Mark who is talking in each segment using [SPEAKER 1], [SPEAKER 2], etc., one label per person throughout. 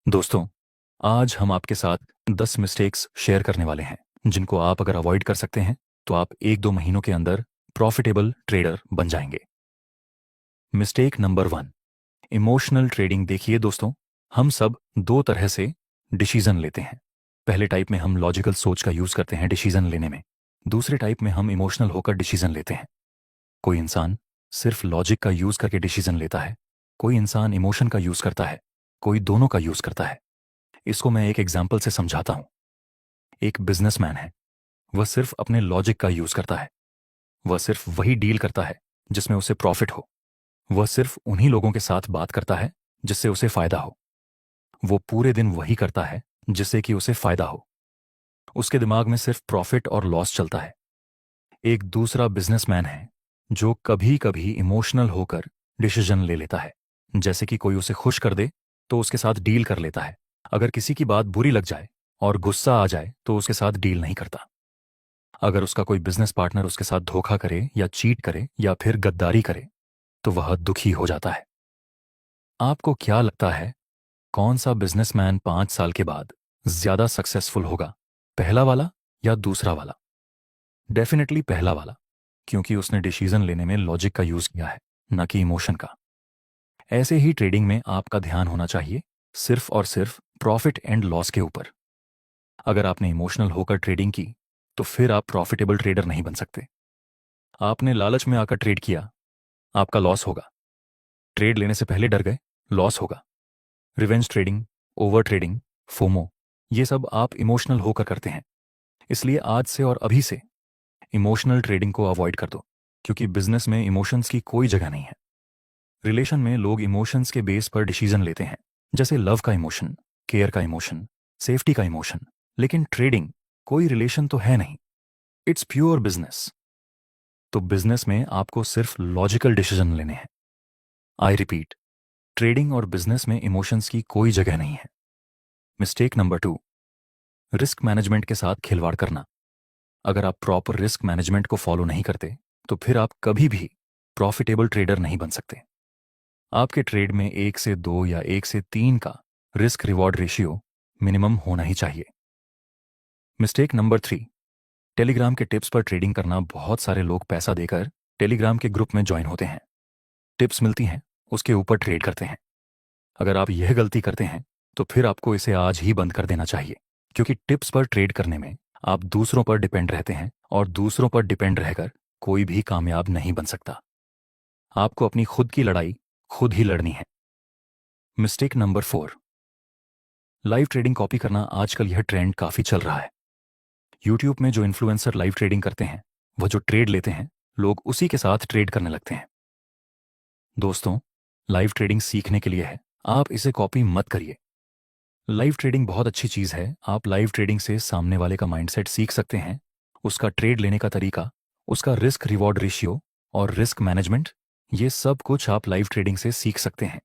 [SPEAKER 1] दोस्तों, आज हम आपके साथ 10 मिस्टेक्स शेयर करने वाले हैं जिनको आप अगर अवॉइड कर सकते हैं तो आप 1-2 महीनों के अंदर प्रॉफिटेबल ट्रेडर बन जाएंगे। Mistake number 1, emotional trading. देखिए दोस्तों, हम सब दो तरह से डिसीजन लेते हैं। पहले टाइप में हम लॉजिकल सोच का यूज करते हैं डिसीजन लेने में। दूसरे टाइप में हम इमोशनल होकर डिसीजन लेते हैं। कोई इंसान सिर्फ लॉजिक का यूज करके डिसीजन लेता है, कोई इंसान इमोशन का यूज करता है, कोई दोनों का यूज करता है। इसको मैं एक एग्जाम्पल से समझाता हूं। एक बिजनेसमैन है, वह सिर्फ अपने लॉजिक का यूज करता है। वह सिर्फ वही डील करता है जिसमें उसे प्रॉफिट हो। वह सिर्फ उन्हीं लोगों के साथ बात करता है जिससे उसे फायदा हो। वो पूरे दिन वही करता है जिससे कि उसे फायदा हो। उसके दिमाग में सिर्फ प्रॉफिट और लॉस चलता है। एक दूसरा बिजनेसमैन है जो कभी कभी इमोशनल होकर डिसीजन ले लेता है। जैसे कि कोई उसे खुश कर दे तो उसके साथ डील कर लेता है। अगर किसी की बात बुरी लग जाए और गुस्सा आ जाए तो उसके साथ डील नहीं करता। अगर उसका कोई बिजनेस पार्टनर उसके साथ धोखा करे या चीट करे या फिर गद्दारी करे तो वह दुखी हो जाता है। आपको क्या लगता है, कौन सा बिजनेसमैन 5 साल के बाद ज्यादा सक्सेसफुल होगा, पहला वाला या दूसरा वाला? डेफिनेटली पहला वाला, क्योंकि उसने डिसीजन लेने में लॉजिक का यूज किया है, न कि इमोशन का। ऐसे ही ट्रेडिंग में आपका ध्यान होना चाहिए सिर्फ और सिर्फ प्रॉफिट एंड लॉस के ऊपर। अगर आपने इमोशनल होकर ट्रेडिंग की तो फिर आप प्रॉफिटेबल ट्रेडर नहीं बन सकते। आपने लालच में आकर ट्रेड किया, आपका लॉस होगा। ट्रेड लेने से पहले डर गए, लॉस होगा। Revenge trading, over trading, FOMO, ये सब आप इमोशनल होकर करते हैं। इसलिए आज से और अभी से इमोशनल ट्रेडिंग को अवॉइड कर दो, क्योंकि बिजनेस में इमोशंस की कोई जगह नहीं है। रिलेशन में लोग इमोशंस के बेस पर डिसीजन लेते हैं, जैसे लव का इमोशन, केयर का इमोशन, सेफ्टी का इमोशन। लेकिन ट्रेडिंग कोई रिलेशन तो है नहीं, इट्स प्योर बिजनेस। तो बिजनेस में आपको सिर्फ लॉजिकल डिसीजन लेने हैं। आई रिपीट, ट्रेडिंग और बिजनेस में इमोशंस की कोई जगह नहीं है। मिस्टेक नंबर 2, रिस्क मैनेजमेंट के साथ खिलवाड़ करना। अगर आप प्रॉपर रिस्क मैनेजमेंट को फॉलो नहीं करते तो फिर आप कभी भी प्रॉफिटेबल ट्रेडर नहीं बन सकते। आपके ट्रेड में 1 से 2 या 1 से 3 का रिस्क रिवॉर्ड रेशियो मिनिमम होना ही चाहिए। मिस्टेक नंबर 3, टेलीग्राम के टिप्स पर ट्रेडिंग करना। बहुत सारे लोग पैसा देकर टेलीग्राम के ग्रुप में ज्वाइन होते हैं, टिप्स मिलती हैं, उसके ऊपर ट्रेड करते हैं। अगर आप यह गलती करते हैं तो फिर आपको इसे आज ही बंद कर देना चाहिए, क्योंकि टिप्स पर ट्रेड करने में आप दूसरों पर डिपेंड रहते हैं और दूसरों पर डिपेंड रहकर कोई भी कामयाब नहीं बन सकता। आपको अपनी खुद की लड़ाई खुद ही लड़नी है। Mistake number 4, live trading copy करना। आजकल यह ट्रेंड काफी चल रहा है। यूट्यूब में जो इन्फ्लुएंसर लाइव ट्रेडिंग करते हैं, वह जो ट्रेड लेते हैं, लोग उसी के साथ ट्रेड करने लगते हैं। दोस्तों, लाइव ट्रेडिंग सीखने के लिए है, आप इसे कॉपी मत करिए। लाइव ट्रेडिंग बहुत अच्छी चीज है। आप लाइव ट्रेडिंग से सामने वाले का माइंडसेट सीख सकते हैं, उसका ट्रेड लेने का तरीका, उसका रिस्क रिवॉर्ड रेशियो और रिस्क मैनेजमेंट, ये सब कुछ आप लाइव ट्रेडिंग से सीख सकते हैं।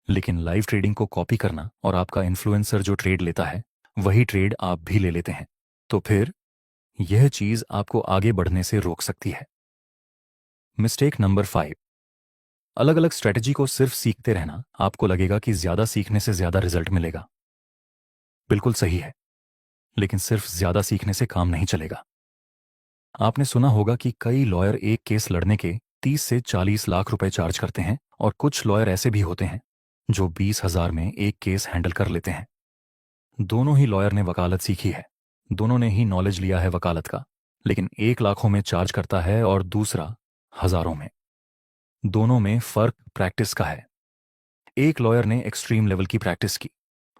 [SPEAKER 1] लेकिन लाइव ट्रेडिंग को कॉपी करना और आपका इन्फ्लुएंसर जो ट्रेड लेता है वही ट्रेड आप भी ले लेते हैं, तो फिर यह चीज आपको आगे बढ़ने से रोक सकती है। मिस्टेक नंबर 5, अलग अलग स्ट्रेटजी को सिर्फ सीखते रहना। आपको लगेगा कि ज्यादा सीखने से ज्यादा रिजल्ट मिलेगा। बिल्कुल सही है, लेकिन सिर्फ ज्यादा सीखने से काम नहीं चलेगा। आपने सुना होगा कि कई लॉयर एक केस लड़ने के 30 से 40 लाख रुपए चार्ज करते हैं, और कुछ लॉयर ऐसे भी होते हैं जो 20,000 में एक केस हैंडल कर लेते हैं। दोनों ही लॉयर ने वकालत सीखी है, दोनों ने ही नॉलेज लिया है वकालत का, लेकिन एक लाखों में चार्ज करता है और दूसरा हजारों में। दोनों में फर्क प्रैक्टिस का है। एक लॉयर ने एक्सट्रीम लेवल की प्रैक्टिस की,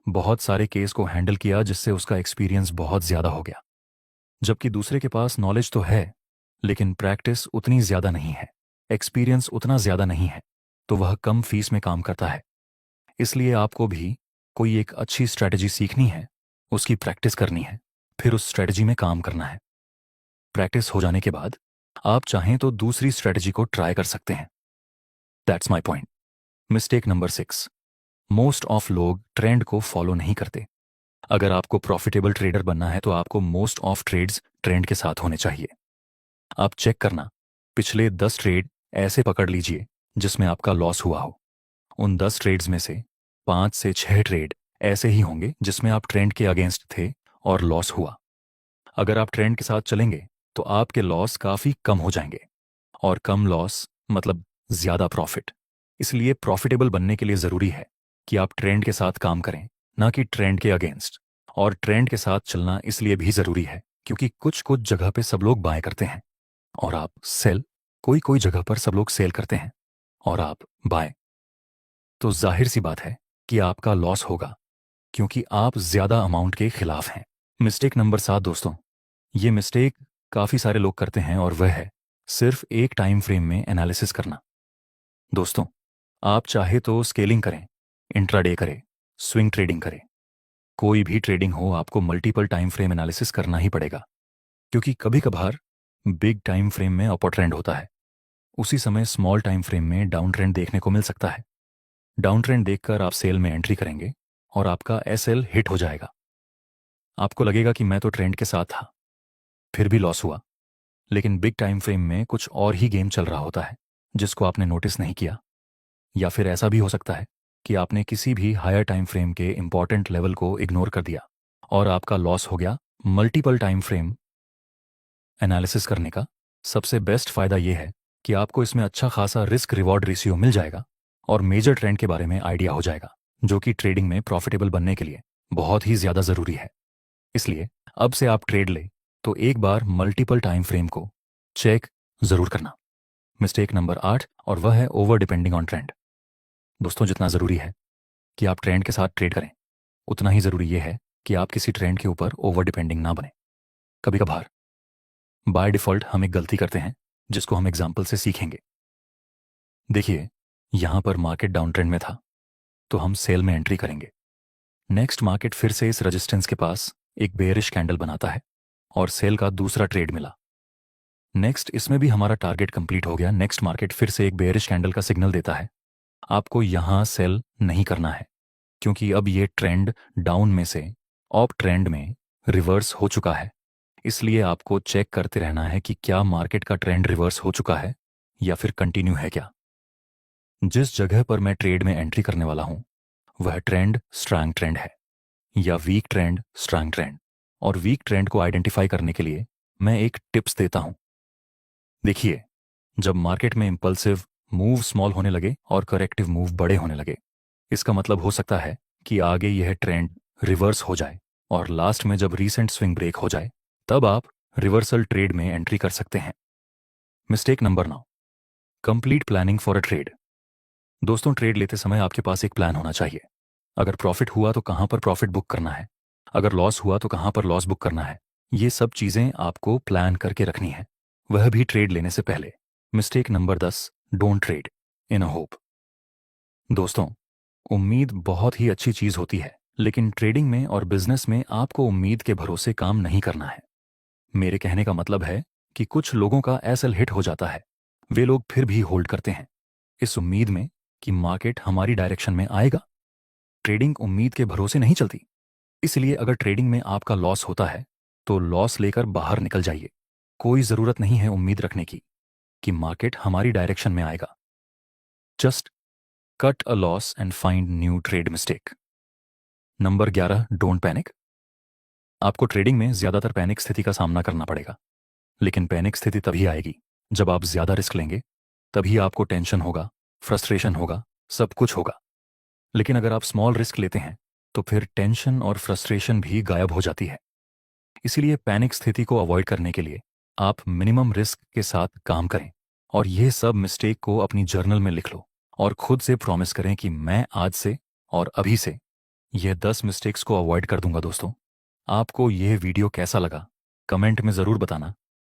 [SPEAKER 1] बहुत सारे केस को हैंडल किया जिससे उसका एक्सपीरियंस बहुत ज्यादा हो गया, जबकि दूसरे के पास नॉलेज तो है लेकिन प्रैक्टिस उतनी ज्यादा नहीं है, एक्सपीरियंस उतना ज्यादा नहीं है, तो वह कम फीस में काम करता है। इसलिए आपको भी कोई एक अच्छी स्ट्रैटेजी सीखनी है, उसकी प्रैक्टिस करनी है, फिर उस स्ट्रैटेजी में काम करना है। प्रैक्टिस हो जाने के बाद आप चाहें तो दूसरी स्ट्रैटेजी को ट्राई कर सकते हैं। That's my point. Mistake number 6, most of लोग ट्रेंड को फॉलो नहीं करते। अगर आपको प्रॉफिटेबल ट्रेडर बनना है तो आपको मोस्ट ऑफ ट्रेड्स ट्रेंड के साथ होने चाहिए। आप चेक करना, पिछले 10 ट्रेड ऐसे पकड़ लीजिए जिसमें आपका लॉस हुआ हो। उन 10 ट्रेड्स में से 5 से 6 ट्रेड ऐसे ही होंगे जिसमें आप ट्रेंड के अगेंस्ट थे और लॉस हुआ। अगर आप ट्रेंड के साथ चलेंगे तो आपके लॉस काफ़ी कम हो जाएंगे, और कम लॉस मतलब ज़्यादा प्रॉफिट। इसलिए प्रॉफिटेबल बनने के लिए ज़रूरी है कि आप ट्रेंड के साथ काम करें, ना कि ट्रेंड के अगेंस्ट। और ट्रेंड के साथ चलना इसलिए भी ज़रूरी है क्योंकि कुछ कुछ जगह पे सब लोग बाय करते हैं और आप सेल, कोई कोई जगह पर सब लोग सेल करते हैं और आप बाय। तो जाहिर सी बात है कि आपका लॉस होगा क्योंकि आप ज़्यादा अमाउंट के खिलाफ हैं। मिस्टेक नंबर 7 दोस्तों, ये मिस्टेक काफ़ी सारे लोग करते हैं और वह है सिर्फ एक टाइम फ्रेम में एनालिसिस करना। दोस्तों, आप चाहे तो स्केलिंग करें, इंट्राडे करें, स्विंग ट्रेडिंग करें, कोई भी ट्रेडिंग हो आपको मल्टीपल टाइम फ्रेम एनालिसिस करना ही पड़ेगा, क्योंकि कभी कभार बिग टाइम फ्रेम में अपर ट्रेंड होता है, उसी समय स्मॉल टाइम फ्रेम में डाउन ट्रेंड देखने को मिल सकता है। डाउन ट्रेंड देखकर आप सेल में एंट्री करेंगे और आपका एसएल हिट हो जाएगा। आपको लगेगा कि मैं तो ट्रेंड के साथ था, फिर भी लॉस हुआ। लेकिन बिग टाइम फ्रेम में कुछ और ही गेम चल रहा होता है जिसको आपने नोटिस नहीं किया। या फिर ऐसा भी हो सकता है कि आपने किसी भी हायर टाइम फ्रेम के इंपॉर्टेंट लेवल को इग्नोर कर दिया और आपका लॉस हो गया। मल्टीपल टाइम फ्रेम एनालिसिस करने का सबसे बेस्ट फायदा यह है कि आपको इसमें अच्छा खासा रिस्क रिवॉर्ड रेशियो मिल जाएगा और मेजर ट्रेंड के बारे में आइडिया हो जाएगा, जो कि ट्रेडिंग में प्रॉफिटेबल बनने के लिए बहुत ही ज्यादा जरूरी है। इसलिए अब से आप ट्रेड ले तो एक बार मल्टीपल टाइम फ्रेम को चेक जरूर करना। मिस्टेक नंबर 8, और वह है ओवर डिपेंडिंग ऑन ट्रेंड। दोस्तों, जितना जरूरी है कि आप ट्रेंड के साथ ट्रेड करें, उतना ही जरूरी यह है कि आप किसी ट्रेंड के ऊपर ओवर डिपेंडिंग ना बने। कभी कभार बाय डिफॉल्ट हम एक गलती करते हैं जिसको हम एग्जाम्पल से सीखेंगे। देखिए, यहां पर मार्केट डाउन ट्रेंड में था तो हम सेल में एंट्री करेंगे। नेक्स्ट मार्केट फिर से इस रेजिस्टेंस के पास एक बेयरिश कैंडल बनाता है और सेल का दूसरा ट्रेड मिला। नेक्स्ट इसमें भी हमारा टारगेट कंप्लीट हो गया। नेक्स्ट मार्केट फिर से एक बेयरिश कैंडल का सिग्नल देता है। आपको यहां सेल नहीं करना है क्योंकि अब ये ट्रेंड डाउन में से अप ट्रेंड में रिवर्स हो चुका है। इसलिए आपको चेक करते रहना है कि क्या मार्केट का ट्रेंड रिवर्स हो चुका है या फिर कंटिन्यू है क्या। जिस जगह पर मैं ट्रेड में एंट्री करने वाला हूं वह ट्रेंड स्ट्रांग ट्रेंड है या वीक ट्रेंड स्ट्रांग ट्रेंड। और वीक ट्रेंड को आइडेंटिफाई करने के लिए मैं एक टिप्स देता हूं। देखिए, जब मार्केट में इंपल्सिव मूव स्मॉल होने लगे और करेक्टिव मूव बड़े होने लगे, इसका मतलब हो सकता है कि आगे यह ट्रेंड रिवर्स हो जाए और लास्ट में जब रीसेंट स्विंग ब्रेक हो जाए तब आप रिवर्सल ट्रेड में एंट्री कर सकते हैं। Mistake number 9, complete planning for a trade. दोस्तों, ट्रेड लेते समय आपके पास एक प्लान होना चाहिए। अगर प्रॉफिट हुआ तो कहां पर प्रॉफिट बुक करना है, अगर लॉस हुआ तो कहां पर लॉस बुक करना है। ये सब चीजें आपको प्लान करके रखनी है, वह भी ट्रेड लेने से पहले। Mistake number 10, don't trade in a hope. दोस्तों, उम्मीद बहुत ही अच्छी चीज होती है, लेकिन ट्रेडिंग में और बिजनेस में आपको उम्मीद के भरोसे काम नहीं करना है। मेरे कहने का मतलब है कि कुछ लोगों का एसएल हिट हो जाता है, वे लोग फिर भी होल्ड करते हैं इस उम्मीद में कि मार्केट हमारी डायरेक्शन में आएगा। ट्रेडिंग उम्मीद के भरोसे नहीं चलती, इसलिए अगर ट्रेडिंग में आपका लॉस होता है तो लॉस लेकर बाहर निकल जाइए। कोई जरूरत नहीं है उम्मीद रखने की कि मार्केट हमारी डायरेक्शन में आएगा। Just cut a loss and find new trade mistake. Number 11, don't panic. आपको ट्रेडिंग में ज्यादातर पैनिक स्थिति का सामना करना पड़ेगा, लेकिन पैनिक स्थिति तभी आएगी जब आप ज्यादा रिस्क लेंगे। तभी आपको टेंशन होगा, फ्रस्ट्रेशन होगा, सब कुछ होगा। लेकिन अगर आप स्मॉल रिस्क लेते हैं तो फिर टेंशन और फ्रस्ट्रेशन भी गायब हो जाती है। इसीलिए पैनिक स्थिति को अवॉइड करने के लिए आप मिनिमम रिस्क के साथ काम करें और यह सब मिस्टेक को अपनी जर्नल में लिख लो और खुद से प्रॉमिस करें कि मैं आज से और अभी से यह 10 मिस्टेक्स को अवॉइड कर दूंगा। दोस्तों, आपको यह वीडियो कैसा लगा कमेंट में ज़रूर बताना